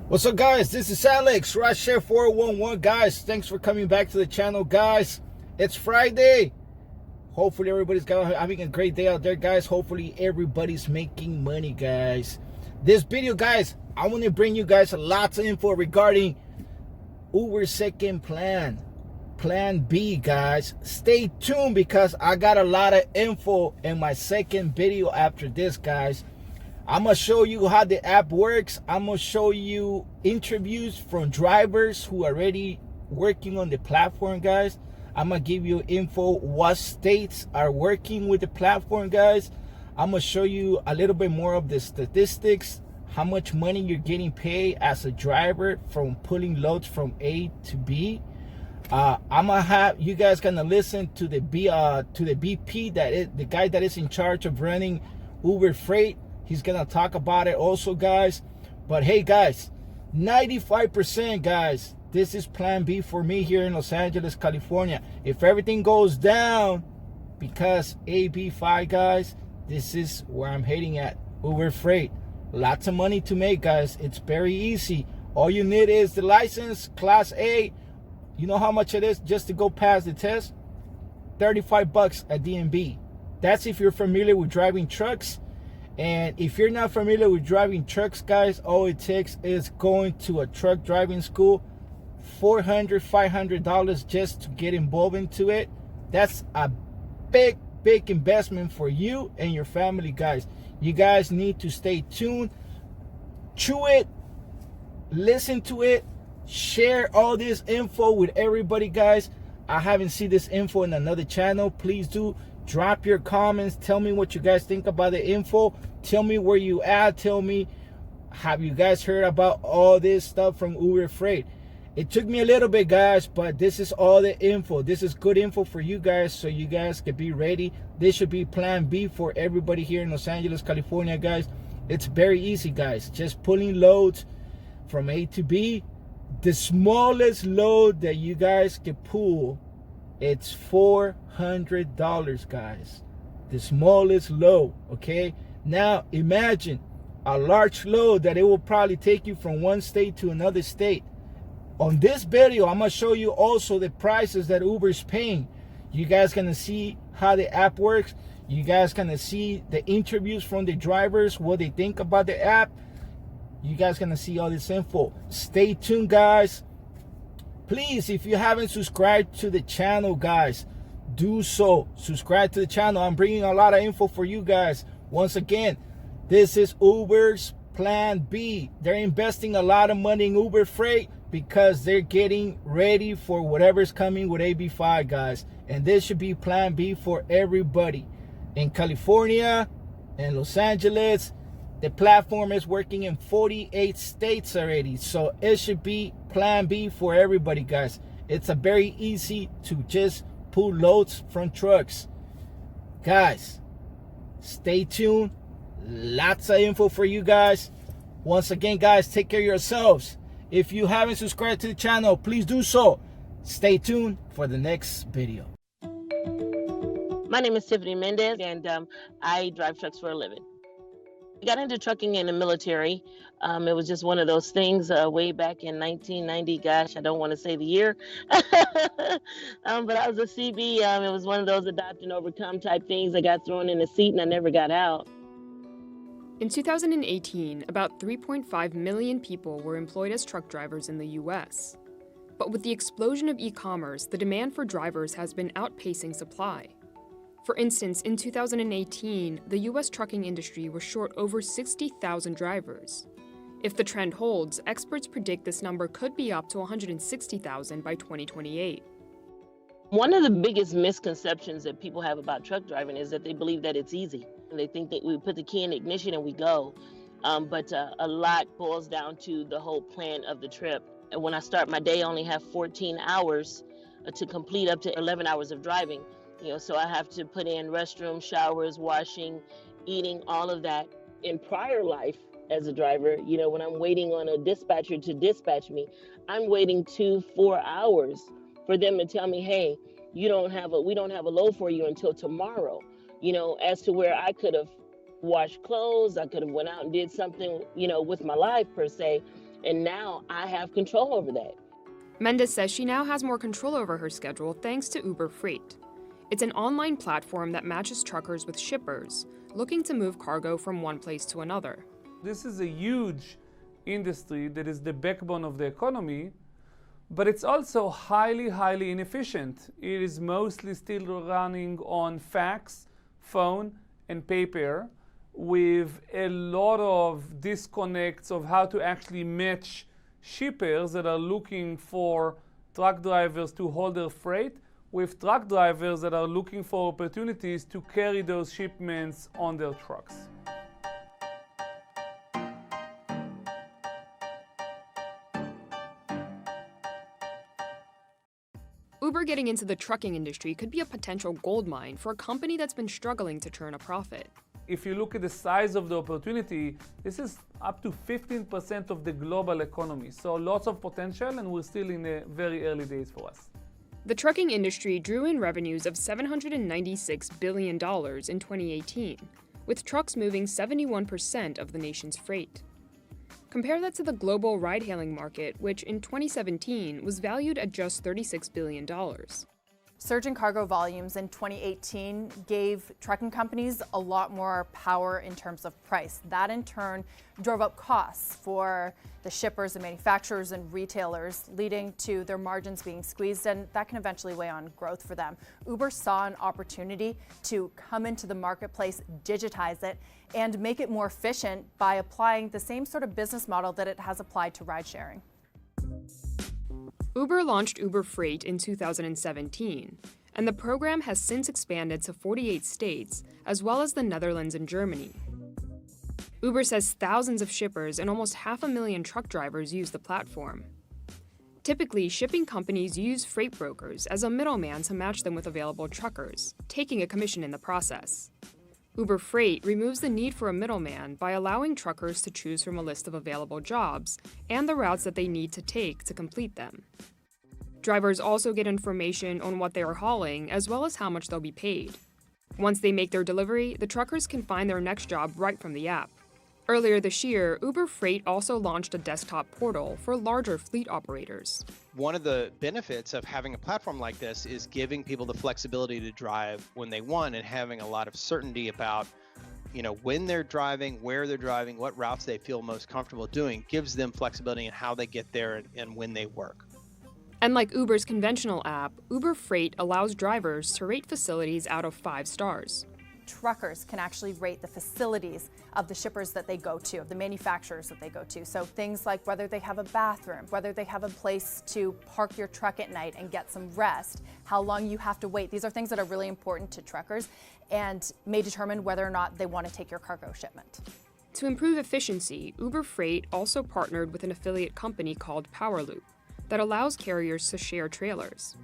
What's up, guys? This is Alex, Rideshare 411. Guys, thanks for coming back to the channel, guys. It's Friday. Hopefully everybody's having a great day out there, guys. Hopefully everybody's making money, guys. This video, guys, I want to bring you guys lots of info regarding Uber's second plan B, guys. Stay tuned because I got a lot of info in my second video after this, guys. I'm going to show you how the app works. I'm going to show you interviews from drivers who are already working on the platform, guys. I'm going to give you info what states are working with the platform, guys. I'm going to show you a little bit more of the statistics, how much money you're getting paid as a driver from pulling loads from A to B. I'm gonna have you guys gonna listen to the BP, that is the guy that is in charge of running Uber Freight. He's gonna talk about it also, guys. But hey, guys, 95%, guys, this is plan B for me here in Los Angeles, California. If everything goes down because AB5, guys, this is where I'm heading at. Uber Freight. Lots of money to make, guys. It's very easy. All you need is the license, Class A. You know how much it is just to go pass the test? $35 at DMV. That's if you're familiar with driving trucks. And if you're not familiar with driving trucks, guys, all it takes is going to a truck driving school. $400, $500 just to get involved into it. That's a big investment for you and your family, guys. You guys need to stay tuned. Chew it. Listen to it. Share all this info with everybody, guys. I haven't seen this info in another channel. Please do drop your comments. Tell me what you guys think about the info. Tell me where you at. Tell me, have you guys heard about all this stuff from Uber Freight? It took me a little bit, guys, but this is all the info. This is good info for you guys, so you guys can be ready. This should be plan B for everybody here in Los Angeles, California, guys. It's very easy, guys. Just pulling loads from A to B. The smallest load that you guys can pull, it's $400, guys. The smallest load, okay? Now imagine a large load that it will probably take you from one state to another state. On this video, I'm gonna show you also the prices that Uber's paying. You guys gonna see how the app works. You guys gonna see the interviews from the drivers, what they think about the app. You guys gonna see all this info. Stay tuned, guys. Please, if you haven't subscribed to the channel, guys, do so. Subscribe to the channel. I'm bringing a lot of info for you guys. Once again, this is Uber's plan B. They're investing a lot of money in Uber Freight because they're getting ready for whatever's coming with AB5, guys. And this should be plan B for everybody. In California, in Los Angeles, the platform is working in 48 states already. So it should be plan B for everybody, guys. It's a very easy to just pull loads from trucks. Guys, stay tuned. Lots of info for you guys. Once again, guys, take care of yourselves. If you haven't subscribed to the channel, please do so. Stay tuned for the next video. My name is Tiffany Mendez, and I drive trucks for a living. I got into trucking in the military. It was just one of those things way back in 1990. Gosh, I don't want to say the year. But I was a CB. It was one of those adopt and overcome type things. I got thrown in a seat and I never got out. In 2018, about 3.5 million people were employed as truck drivers in the U.S. But with the explosion of e-commerce, the demand for drivers has been outpacing supply. For instance, in 2018, the U.S. trucking industry was short over 60,000 drivers. If the trend holds, experts predict this number could be up to 160,000 by 2028. One of the biggest misconceptions that people have about truck driving is that they believe that it's easy. They think that we put the key in the ignition and we go. But a lot boils down to the whole plan of the trip. And when I start my day, I only have 14 hours to complete up to 11 hours of driving. So I have to put in restroom, showers, washing, eating, all of that. In prior life as a driver, when I'm waiting on a dispatcher to dispatch me, I'm waiting 2-4 hours for them to tell me, hey, we don't have a load for you until tomorrow. As to where I could have washed clothes, I could have went out and did something, with my life per se. And now I have control over that. Mendes says she now has more control over her schedule thanks to Uber Freight. It's an online platform that matches truckers with shippers looking to move cargo from one place to another. This is a huge industry that is the backbone of the economy, but it's also highly, highly inefficient. It is mostly still running on fax, phone, and paper, with a lot of disconnects of how to actually match shippers that are looking for truck drivers to hold their freight with truck drivers that are looking for opportunities to carry those shipments on their trucks. Uber getting into the trucking industry could be a potential goldmine for a company that's been struggling to turn a profit. If you look at the size of the opportunity, this is up to 15% of the global economy. So lots of potential, and we're still in the very early days for us. The trucking industry drew in revenues of $796 billion in 2018, with trucks moving 71% of the nation's freight. Compare that to the global ride-hailing market, which in 2017 was valued at just $36 billion. Surging cargo volumes in 2018 gave trucking companies a lot more power in terms of price. That in turn drove up costs for the shippers and manufacturers and retailers, leading to their margins being squeezed, and that can eventually weigh on growth for them. Uber saw an opportunity to come into the marketplace, digitize it, and make it more efficient by applying the same sort of business model that it has applied to ride sharing. Uber launched Uber Freight in 2017, and the program has since expanded to 48 states, as well as the Netherlands and Germany. Uber says thousands of shippers and almost 500,000 truck drivers use the platform. Typically, shipping companies use freight brokers as a middleman to match them with available truckers, taking a commission in the process. Uber Freight removes the need for a middleman by allowing truckers to choose from a list of available jobs and the routes that they need to take to complete them. Drivers also get information on what they are hauling, as well as how much they'll be paid. Once they make their delivery, the truckers can find their next job right from the app. Earlier this year, Uber Freight also launched a desktop portal for larger fleet operators. One of the benefits of having a platform like this is giving people the flexibility to drive when they want and having a lot of certainty about, when they're driving, where they're driving, what routes they feel most comfortable doing, gives them flexibility in how they get there and when they work. And like Uber's conventional app, Uber Freight allows drivers to rate facilities out of 5 stars. Truckers can actually rate the facilities of the shippers that they go to, of the manufacturers that they go to. So things like whether they have a bathroom, whether they have a place to park your truck at night and get some rest, how long you have to wait. These are things that are really important to truckers and may determine whether or not they want to take your cargo shipment. To improve efficiency, Uber Freight also partnered with an affiliate company called Powerloop that allows carriers to share trailers.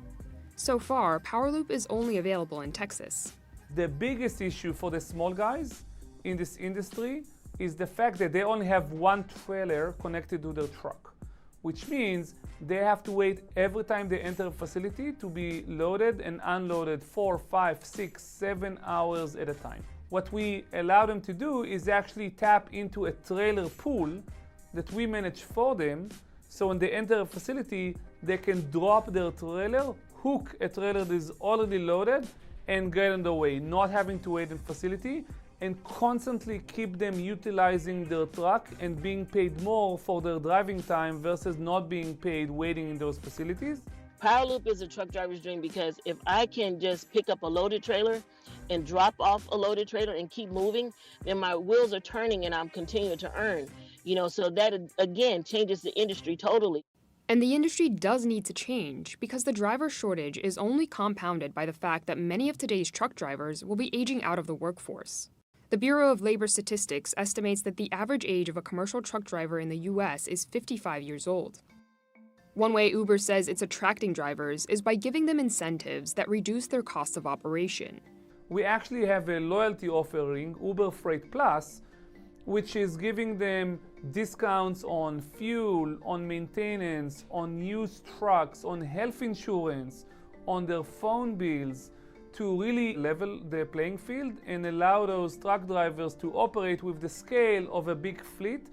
So far, Powerloop is only available in Texas. The biggest issue for the small guys in this industry is the fact that they only have one trailer connected to their truck, which means they have to wait every time they enter a facility to be loaded and unloaded 4, 5, 6, 7 hours at a time. What we allow them to do is actually tap into a trailer pool that we manage for them, so when they enter a facility, they can drop their trailer, hook a trailer that is already loaded, and get on the way, not having to wait in facility, and constantly keep them utilizing their truck and being paid more for their driving time versus not being paid waiting in those facilities. Powerloop is a truck driver's dream because if I can just pick up a loaded trailer and drop off a loaded trailer and keep moving, then my wheels are turning and I'm continuing to earn. So that again changes the industry totally. And the industry does need to change because the driver shortage is only compounded by the fact that many of today's truck drivers will be aging out of the workforce. The Bureau of Labor Statistics estimates that the average age of a commercial truck driver in the U.S. is 55 years old. One way Uber says it's attracting drivers is by giving them incentives that reduce their cost of operation. We actually have a loyalty offering, Uber Freight Plus, which is giving them discounts on fuel, on maintenance, on used trucks, on health insurance, on their phone bills, to really level the playing field and allow those truck drivers to operate with the scale of a big fleet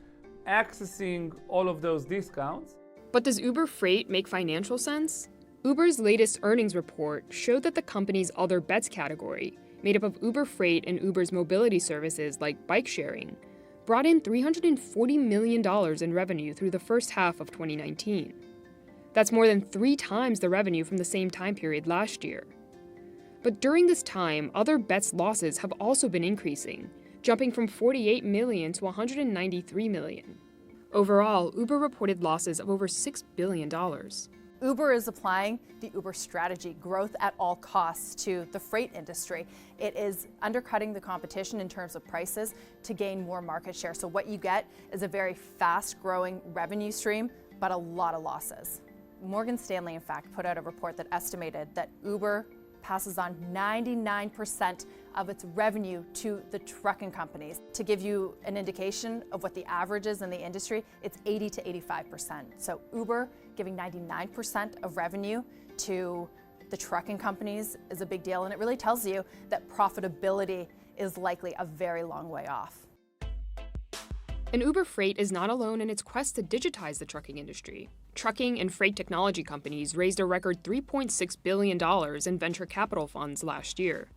accessing all of those discounts. But does Uber Freight make financial sense? Uber's latest earnings report showed that the company's Other Bets category, made up of Uber Freight and Uber's mobility services like bike sharing, brought in $340 million in revenue through the first half of 2019. That's more than 3 times the revenue from the same time period last year. But during this time, Other Bets losses have also been increasing, jumping from $48 million to $193 million. Overall, Uber reported losses of over $6 billion. Uber is applying the Uber strategy, growth at all costs, to the freight industry. It is undercutting the competition in terms of prices to gain more market share. So what you get is a very fast-growing revenue stream, but a lot of losses. Morgan Stanley, in fact, put out a report that estimated that Uber passes on 99% of its revenue to the trucking companies. To give you an indication of what the average is in the industry, it's 80 to 85%. So Uber giving 99% of revenue to the trucking companies is a big deal, and it really tells you that profitability is likely a very long way off. And Uber Freight is not alone in its quest to digitize the trucking industry. Trucking and freight technology companies raised a record $3.6 billion in venture capital funds last year.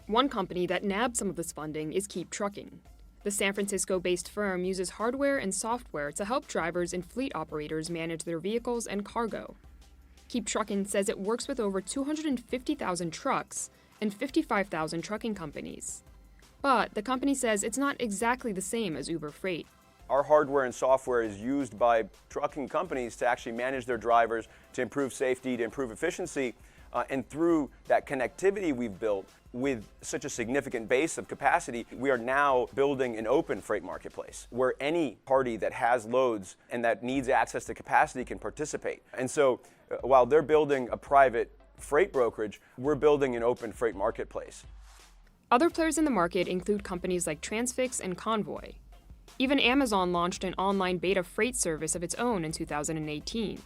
One company that nabbed some of this funding is Keep Trucking. The San Francisco-based firm uses hardware and software to help drivers and fleet operators manage their vehicles and cargo. Keep Trucking says it works with over 250,000 trucks and 55,000 trucking companies. But the company says it's not exactly the same as Uber Freight. Our hardware and software is used by trucking companies to actually manage their drivers, to improve safety, to improve efficiency. And through that connectivity we've built with such a significant base of capacity, we are now building an open freight marketplace where any party that has loads and that needs access to capacity can participate. And so while they're building a private freight brokerage, we're building an open freight marketplace. Other players in the market include companies like Transfix and Convoy. Even Amazon launched an online beta freight service of its own in 2018.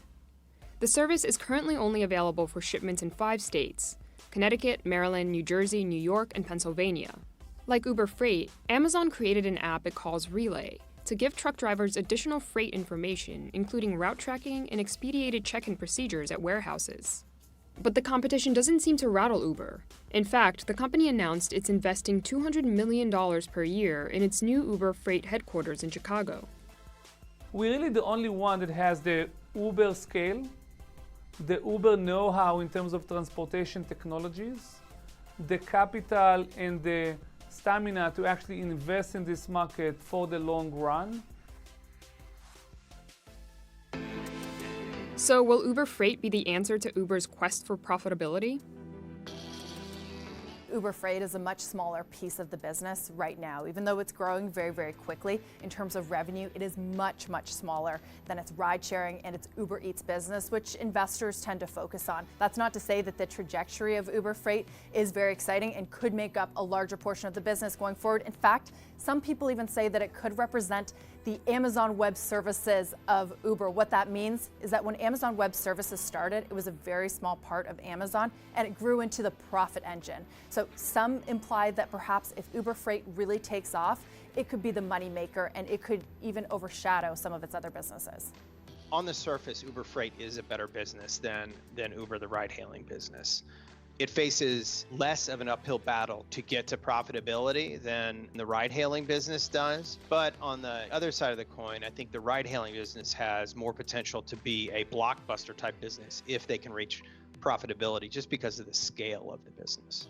The service is currently only available for shipments in 5 states: Connecticut, Maryland, New Jersey, New York, and Pennsylvania. Like Uber Freight, Amazon created an app it calls Relay to give truck drivers additional freight information, including route tracking and expedited check-in procedures at warehouses. But the competition doesn't seem to rattle Uber. In fact, the company announced it's investing $200 million per year in its new Uber Freight headquarters in Chicago. We're really the only one that has the Uber scale, the Uber know-how in terms of transportation technologies, the capital and the stamina to actually invest in this market for the long run. So will Uber Freight be the answer to Uber's quest for profitability? Uber Freight is a much smaller piece of the business right now. Even though it's growing very, very quickly in terms of revenue, it is much, much smaller than its ride sharing and its Uber Eats business, which investors tend to focus on. That's not to say that the trajectory of Uber Freight is very exciting and could make up a larger portion of the business going forward. In fact, some people even say that it could represent the Amazon Web Services of Uber. What that means is that when Amazon Web Services started, it was a very small part of Amazon, and it grew into the profit engine. So some imply that perhaps if Uber Freight really takes off, it could be the money maker, and it could even overshadow some of its other businesses. On the surface, Uber Freight is a better business than Uber, the ride-hailing business. It faces less of an uphill battle to get to profitability than the ride-hailing business does. But on the other side of the coin, I think the ride-hailing business has more potential to be a blockbuster type business if they can reach profitability, just because of the scale of the business.